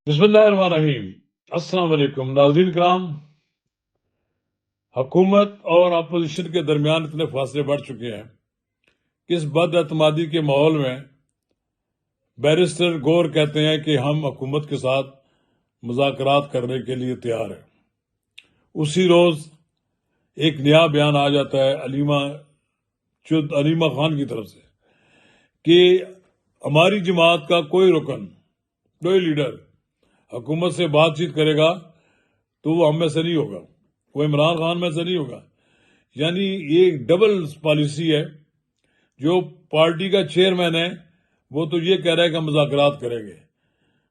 بسم اللہ الرحمن الرحیم۔ السلام علیکم ناظرین کرام۔ حکومت اور اپوزیشن کے درمیان اتنے فاصلے بڑھ چکے ہیں کہ اس بد اعتمادی کے ماحول میں بیرسٹر گور کہتے ہیں کہ ہم حکومت کے ساتھ مذاکرات کرنے کے لیے تیار ہیں۔ اسی روز ایک نیا بیان آ جاتا ہے علیمہ خان کی طرف سے کہ ہماری جماعت کا کوئی رکن، کوئی لیڈر حکومت سے بات چیت کرے گا تو وہ ہم میں سے نہیں ہوگا، وہ عمران خان میں سے نہیں ہوگا۔ یعنی یہ ڈبل پالیسی ہے۔ جو پارٹی کا چیئرمین ہے وہ تو یہ کہہ رہا ہے کہ ہم مذاکرات کریں گے،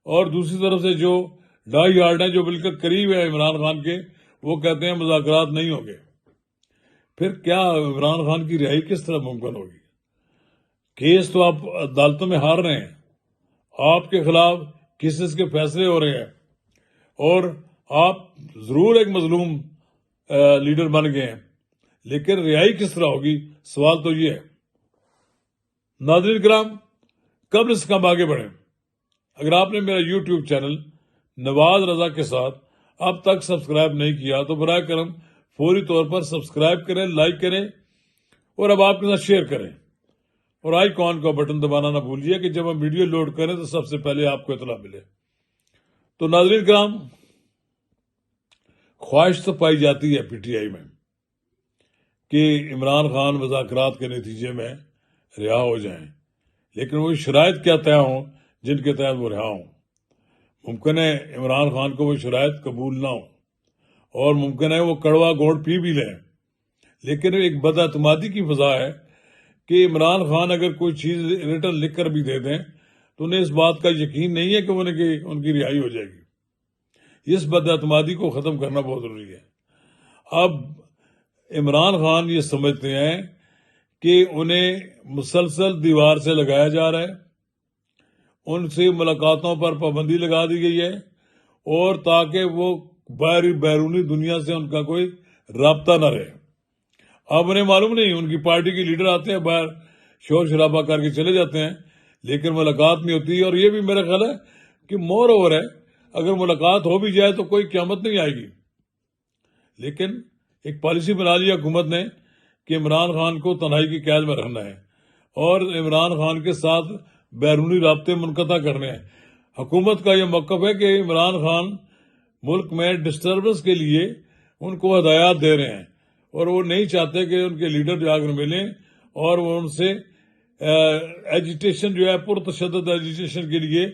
اور دوسری طرف سے جو ڈائی ہارڈ ہیں، جو بالکل قریب ہے عمران خان کے، وہ کہتے ہیں مذاکرات نہیں ہوں گے۔ پھر کیا عمران خان کی رہائی کس طرح ممکن ہوگی؟ کیس تو آپ عدالتوں میں ہار رہے ہیں، آپ کے خلاف کیسز کے فیصلے ہو رہے ہیں، اور آپ ضرور ایک مظلوم لیڈر بن گئے ہیں، لیکن رہائی کس طرح ہوگی؟ سوال تو یہ ہے۔ ناظرین کرام، قبل سے کم آگے بڑھیں، اگر آپ نے میرا یوٹیوب چینل نواز رضا کے ساتھ اب تک سبسکرائب نہیں کیا تو براہ کرم فوری طور پر سبسکرائب کریں، لائک کریں، اور اب آپ کے ساتھ شیئر کریں، اور آئیکن کا بٹن دبانا نہ بھولیے کہ جب ہم ویڈیو لوڈ کریں تو سب سے پہلے آپ کو اطلاع ملے۔ تو ناظرین کرام، خواہش تو پائی جاتی ہے پی ٹی آئی میں کہ عمران خان مذاکرات کے نتیجے میں رہا ہو جائیں، لیکن وہ شرائط کیا طے ہوں جن کے تحت وہ رہا ہوں؟ ممکن ہے عمران خان کو وہ شرائط قبول نہ ہوں، اور ممکن ہے وہ کڑوا گھونٹ پی بھی لیں، لیکن ایک بد اعتمادی کی فضا ہے کہ عمران خان اگر کوئی چیز ریٹن لکھ کر بھی دے دیں تو انہیں اس بات کا یقین نہیں ہے کہ ان کی رہائی ہو جائے گی۔ اس بد اعتمادی کو ختم کرنا بہت ضروری ہے۔ اب عمران خان یہ سمجھتے ہیں کہ انہیں مسلسل دیوار سے لگایا جا رہا ہے، ان سے ملاقاتوں پر پابندی لگا دی گئی ہے، اور تاکہ وہ بیرونی دنیا سے ان کا کوئی رابطہ نہ رہے۔ اب انہیں معلوم نہیں، ان کی پارٹی کے لیڈر آتے ہیں باہر، شور شرابہ کر کے چلے جاتے ہیں، لیکن ملاقات نہیں ہوتی۔ اور یہ بھی میرا خیال ہے کہ مور اوور ہے، اگر ملاقات ہو بھی جائے تو کوئی قیامت نہیں آئے گی، لیکن ایک پالیسی بنا لی حکومت نے کہ عمران خان کو تنہائی کی قید میں رکھنا ہے، اور عمران خان کے ساتھ بیرونی رابطے منقطع کرنے ہیں۔ حکومت کا یہ موقف ہے کہ عمران خان ملک میں ڈسٹربنس کے لیے ان کو ہدایات دے رہے ہیں، اور وہ نہیں چاہتے کہ ان کے لیڈر جا کر ملیں اور وہ ان سے ایجیٹیشن جو ہے، پرتشدد ایجیٹیشن کے لیے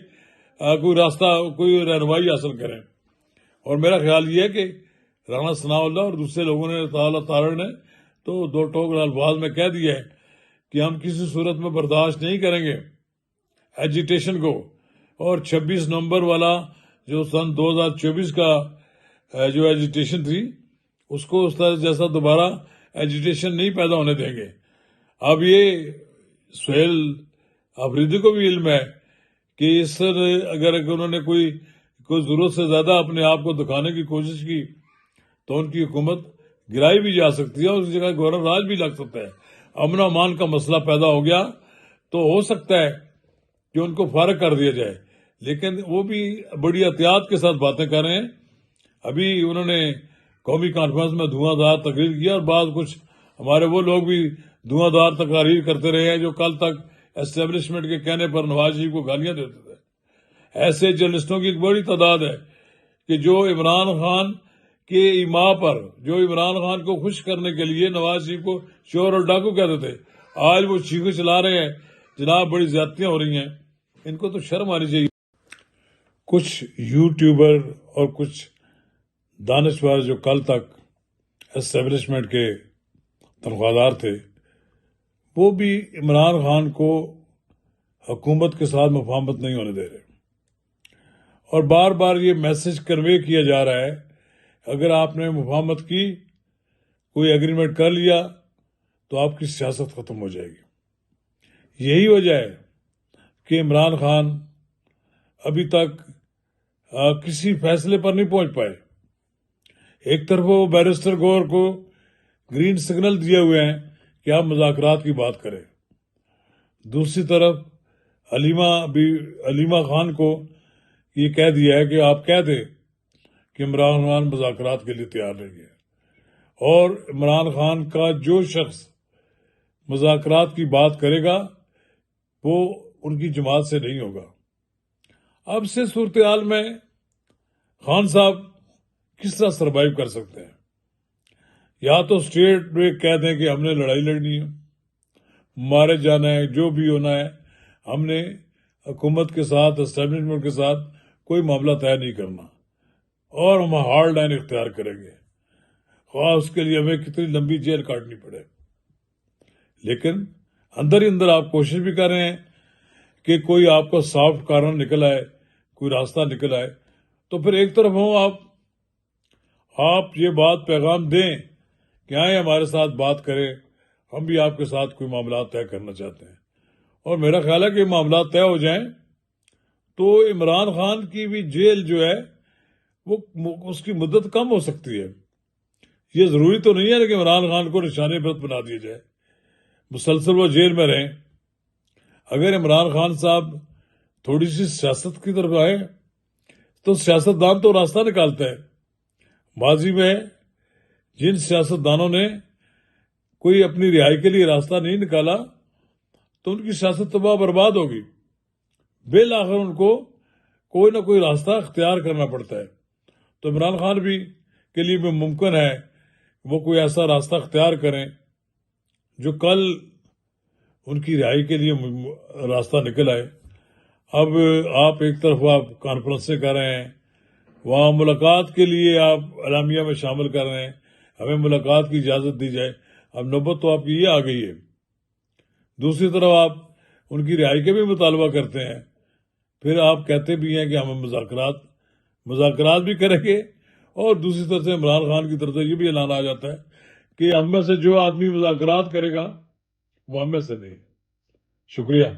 کوئی راستہ، کوئی رہنمائی حاصل کریں۔ اور میرا خیال یہ ہے کہ رانا ثناء اللہ اور دوسرے لوگوں نے، تارڑ نے تو دو ٹوک الفاظ میں کہہ دیا ہے کہ ہم کسی صورت میں برداشت نہیں کریں گے ایجیٹیشن کو، اور 26 نومبر والا جو سن 2024 کا جو ایجیٹیشن تھی، اس کو اس طرح جیسا دوبارہ ایجیٹیشن نہیں پیدا ہونے دیں گے۔ اب یہ سہیل آفریدی کو بھی علم ہے کہ اس اگر انہوں نے کوئی ضرورت سے زیادہ اپنے آپ کو دکھانے کی کوشش کی تو ان کی حکومت گرائی بھی جا سکتی ہے، اور اس جگہ گورنر راج بھی لگ سکتا ہے۔ امن و امان کا مسئلہ پیدا ہو گیا تو ہو سکتا ہے کہ ان کو فارغ کر دیا جائے، لیکن وہ بھی بڑی احتیاط کے ساتھ باتیں کر رہے ہیں۔ ابھی انہوں نے قومی کانفرنس میں دھواں دار تقریر کیا، اور بعض کچھ ہمارے وہ لوگ بھی دھواں دار تقاریر کرتے رہے ہیں جو کل تک اسٹیبلشمنٹ کے کہنے پر نواز شریف کو گالیاں دیتے تھے۔ ایسے جرنلسٹوں کی ایک بڑی تعداد ہے کہ جو عمران خان کے ایما پر، جو عمران خان کو خوش کرنے کے لیے نواز شریف کو چور اور ڈاکو کہتے تھے، آج وہ چیخیں چلا رہے ہیں جناب بڑی زیادتیاں ہو رہی ہیں۔ ان کو تو شرم آنی چاہیے۔ کچھ یوٹیوبر اور کچھ دانشور جو کل تک اسٹیبلشمنٹ کے تنخواہ دار تھے، وہ بھی عمران خان کو حکومت کے ساتھ مفاہمت نہیں ہونے دے رہے، اور بار بار یہ میسج کنوے کیا جا رہا ہے اگر آپ نے مفاہمت کی، کوئی ایگریمنٹ کر لیا تو آپ کی سیاست ختم ہو جائے گی۔ یہی وجہ ہے کہ عمران خان ابھی تک کسی فیصلے پر نہیں پہنچ پائے۔ ایک طرف وہ بیرسٹر گور کو گرین سگنل دیے ہوئے ہیں کہ آپ مذاکرات کی بات کریں، دوسری طرف علیمہ خان کو یہ کہہ دیا ہے کہ آپ کہہ دیں کہ عمران خان مذاکرات کے لیے تیار نہیں ہے، اور عمران خان کا جو شخص مذاکرات کی بات کرے گا وہ ان کی جماعت سے نہیں ہوگا۔ اب سے صورتحال میں خان صاحب کس طرح سروائیو کر سکتے ہیں؟ یا تو اسٹیٹ میں کہہ دیں کہ ہم نے لڑائی لڑنی ہے، مارے جانا ہے، جو بھی ہونا ہے، ہم نے حکومت کے ساتھ، اسٹیبلشمنٹ کے ساتھ کوئی معاملہ طے نہیں کرنا، اور ہم ہارڈ لائن اختیار کریں گے، خواہ اس کے لیے ہمیں کتنی لمبی جیل کاٹنی پڑے۔ لیکن اندر ہی اندر آپ کوشش بھی کر رہے ہیں کہ کوئی آپ کو سافٹ کارنر نکل آئے، کوئی راستہ نکل آئے، تو پھر ایک طرف ہوں آپ یہ بات پیغام دیں کہ آئیں ہمارے ساتھ بات کریں، ہم بھی آپ کے ساتھ کوئی معاملات طے کرنا چاہتے ہیں۔ اور میرا خیال ہے کہ معاملات طے ہو جائیں تو عمران خان کی بھی جیل جو ہے وہ اس کی مدت کم ہو سکتی ہے۔ یہ ضروری تو نہیں ہے کہ عمران خان کو نشانے برت بنا دیا جائے، مسلسل وہ جیل میں رہیں۔ اگر عمران خان صاحب تھوڑی سی سیاست کی طرف آئے تو سیاستدان تو راستہ نکالتا ہے۔ ماضی میں جن سیاستدانوں نے کوئی اپنی رہائی کے لیے راستہ نہیں نکالا تو ان کی سیاست تباہ برباد ہوگی، بالآخر ان کو کوئی نہ کوئی راستہ اختیار کرنا پڑتا ہے۔ تو عمران خان بھی کے لیے بھی ممکن ہے وہ کوئی ایسا راستہ اختیار کریں جو کل ان کی رہائی کے لیے راستہ نکل آئے۔ اب آپ ایک طرف آپ کانفرنسیں کر رہے ہیں، وہاں ملاقات کے لیے آپ اعلامیہ میں شامل کر رہے ہیں، ہمیں ملاقات کی اجازت دی جائے۔ اب نوبت تو آپ کی یہ آ گئی ہے۔ دوسری طرف آپ ان کی رہائی کے بھی مطالبہ کرتے ہیں، پھر آپ کہتے بھی ہیں کہ ہم مذاکرات بھی کریں گے، اور دوسری طرف سے عمران خان کی طرف سے یہ بھی اعلان آ جاتا ہے کہ ہم میں سے جو آدمی مذاکرات کرے گا وہ ہم میں سے نہیں۔ شکریہ۔